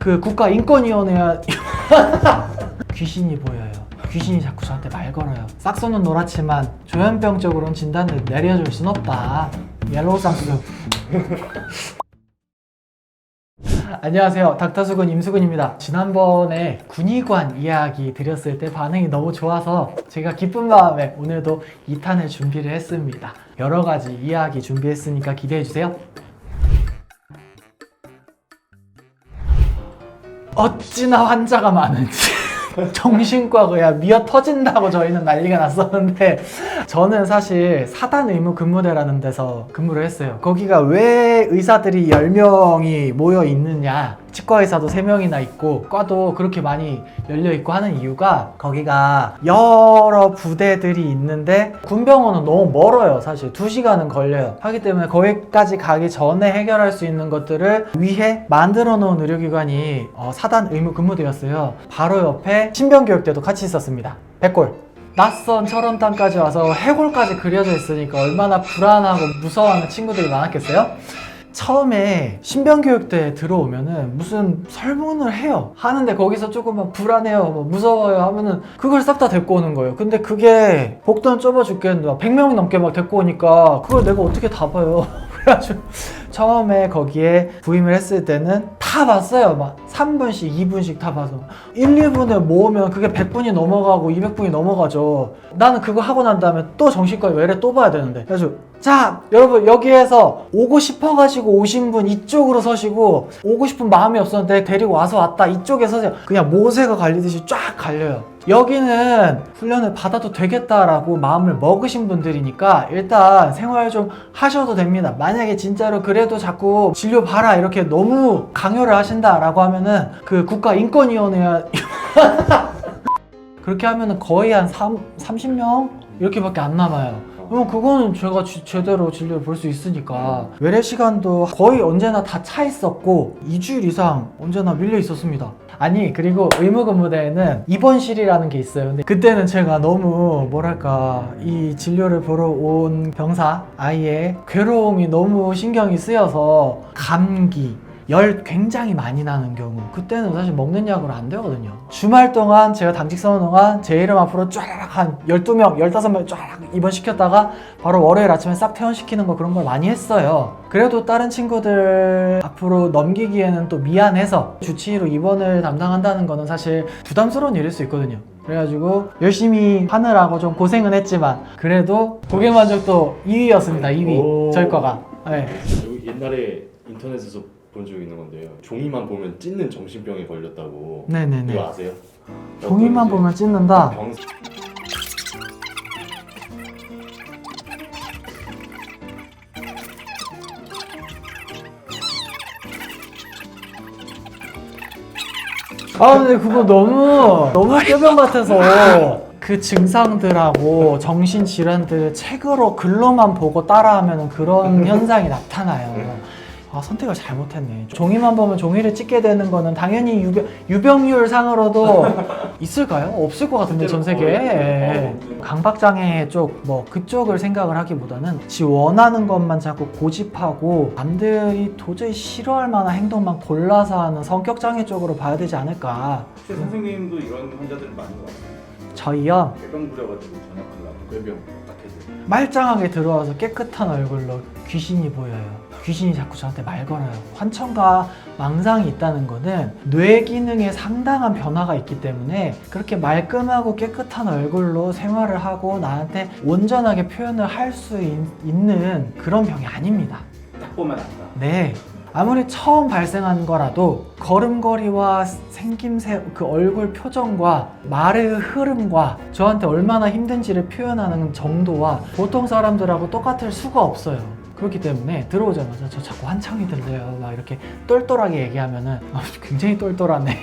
그 국가인권위원회가 귀신이 보여요. 귀신이 자꾸 저한테 말 걸어요. 싹소는 노랗지만 조현병적으로는 진단을 내려줄 순 없다. 옐로우 쌍수. 안녕하세요. 닥터수근 임수근입니다. 지난번에 군의관 이야기 드렸을 때 반응이 너무 좋아서 제가 기쁜 마음에 오늘도 2탄을 준비를 했습니다. 여러 가지 이야기 준비했으니까 기대해주세요. 어찌나 환자가 많은지 정신과 그냥 미어 터진다고 저희는 난리가 났었는데, 저는 사실 사단 의무 근무대라는 데서 근무를 했어요. 거기가 왜 의사들이 10명이 모여 있느냐, 치과 의사도 3명이나 있고 과도 그렇게 많이 열려 있고 하는 이유가, 거기가 여러 부대들이 있는데 군병원은 너무 멀어요. 사실 2시간은 걸려요. 하기 때문에 거기까지 가기 전에 해결할 수 있는 것들을 위해 만들어 놓은 의료기관이 사단 의무 근무대였어요. 바로 옆에 신병교육대도 같이 있었습니다. 백골. 낯선 철원땅까지 와서 해골까지 그려져 있으니까 얼마나 불안하고 무서워하는 친구들이 많았겠어요? 처음에 신병교육대에 들어오면은 무슨 설문을 해요. 하는데 거기서 조금만 불안해요, 뭐 무서워요 하면은 그걸 싹 다 데리고 오는 거예요. 근데 그게 복도는 좁아 죽겠는데 100명 넘게 막 데리고 오니까 그걸 내가 어떻게 다 봐요. 그래가지고 처음에 거기에 부임을 했을 때는 다 봤어요. 막 3분씩 2분씩 다 봐서 1, 2분을 모으면 그게 100분이 넘어가고 200분이 넘어가죠. 나는 그거 하고 난 다음에 또 정신과 외래 또 봐야 되는데, 그래서 자 여러분, 여기에서 오고 싶어가지고 오신 분 이쪽으로 서시고, 오고 싶은 마음이 없었는데 데리고 와서 왔다 이쪽에 서세요. 그냥 모세가 갈리듯이 쫙 갈려요. 여기는 훈련을 받아도 되겠다라고 마음을 먹으신 분들이니까 일단 생활 좀 하셔도 됩니다. 만약에 진짜로 그래도 자꾸 진료 봐라 이렇게 너무 강요를 하신다라고 하면은 그 국가인권위원회가 그렇게 하면은 거의 한 30명 이렇게밖에 안 남아요. 그럼 그거는 제가 제대로 진료를 볼 수 있으니까. 외래 시간도 거의 언제나 다 차 있었고 2주일 이상 언제나 밀려 있었습니다. 아니, 그리고 의무근무대에는 입원실이라는 게 있어요. 근데 그때는 제가 너무 뭐랄까, 이 진료를 보러 온 병사 아이의 괴로움이 너무 신경이 쓰여서 감기, 열 굉장히 많이 나는 경우, 그때는 사실 먹는 약으로 안 되거든요. 주말 동안 제가 당직 서는 동안 제 이름 앞으로 쫙 한 12명, 15명 쫙 입원시켰다가 바로 월요일 아침에 싹 퇴원시키는 거, 그런 걸 많이 했어요. 그래도 다른 친구들 앞으로 넘기기에는 또 미안해서 주치의로 입원을 담당한다는 거는 사실 부담스러운 일일 수 있거든요. 그래가지고 열심히 하느라고 좀 고생은 했지만 그래도 고객만족도 2위였습니다. 2위. 저희 과가. 네. 옛날에 인터넷에서 본 적 있는 건데요. 종이만 보면 찢는 정신병에 걸렸다고. 네네네. 이거 아세요? 종이만 보면 찢는다. 근데 그거 너무 뼈병 같아서 그 증상들하고 정신질환들 책으로 글로만 보고 따라하면 그런 현상이 나타나요. 선택을 잘못했네. 종이만 보면 종이를 찍게 되는 거는 당연히 유병률 상으로도 있을까요? 없을 것 같은데, 전 세계에. 강박장애 쪽, 뭐 그쪽을 생각을 하기보다는 지 원하는 것만 자꾸 고집하고 남들이 도저히 싫어할 만한 행동만 골라서 하는 성격장애 쪽으로 봐야 되지 않을까. 혹시 선생님도 이런 환자들 많은 것 같아요? 저희요? 뇌병 부려가지고 전역하려고 뇌병 딱 해서 말짱하게 들어와서 깨끗한 얼굴로 귀신이 보여요. 귀신이 자꾸 저한테 말 걸어요. 환청과 망상이 있다는 거는 뇌 기능에 상당한 변화가 있기 때문에 그렇게 말끔하고 깨끗한 얼굴로 생활을 하고 나한테 온전하게 표현을 할 수 있는 그런 병이 아닙니다. 딱 보면 안다. 네. 아무리 처음 발생한 거라도 걸음걸이와 생김새, 그 얼굴 표정과 말의 흐름과 저한테 얼마나 힘든지를 표현하는 정도와 보통 사람들하고 똑같을 수가 없어요. 그렇기 때문에 들어오자마자 저 자꾸 한창이 들려요 막 이렇게 똘똘하게 얘기하면은 굉장히 똘똘하네.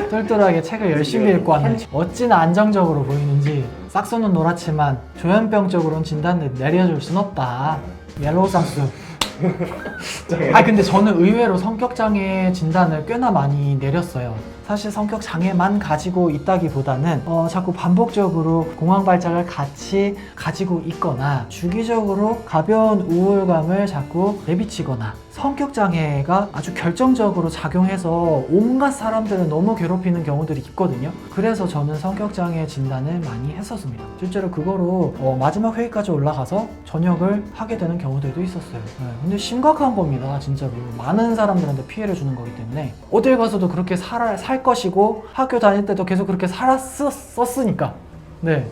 똘똘하게 책을 열심히 읽고 왔는지, 어찌나 안정적으로 보이는지. 싹소는 노랗지만 조현병적으로는 진단을 내려줄 순 없다. 옐로우 쌍수. 근데 저는 의외로 성격장애 진단을 꽤나 많이 내렸어요. 사실 성격장애만 가지고 있다기보다는 자꾸 반복적으로 공황발작을 같이 가지고 있거나 주기적으로 가벼운 우울감을 자꾸 내비치거나 성격 장애가 아주 결정적으로 작용해서 온갖 사람들을 너무 괴롭히는 경우들이 있거든요. 그래서 저는 성격 장애 진단을 많이 했었습니다. 실제로 그거로 마지막 회의까지 올라가서 전역을 하게 되는 경우들도 있었어요. 근데 심각한 겁니다. 진짜로 많은 사람들한테 피해를 주는 거기 때문에 어딜 가서도 그렇게 살 것이고 학교 다닐 때도 계속 그렇게 살았었으니까 네.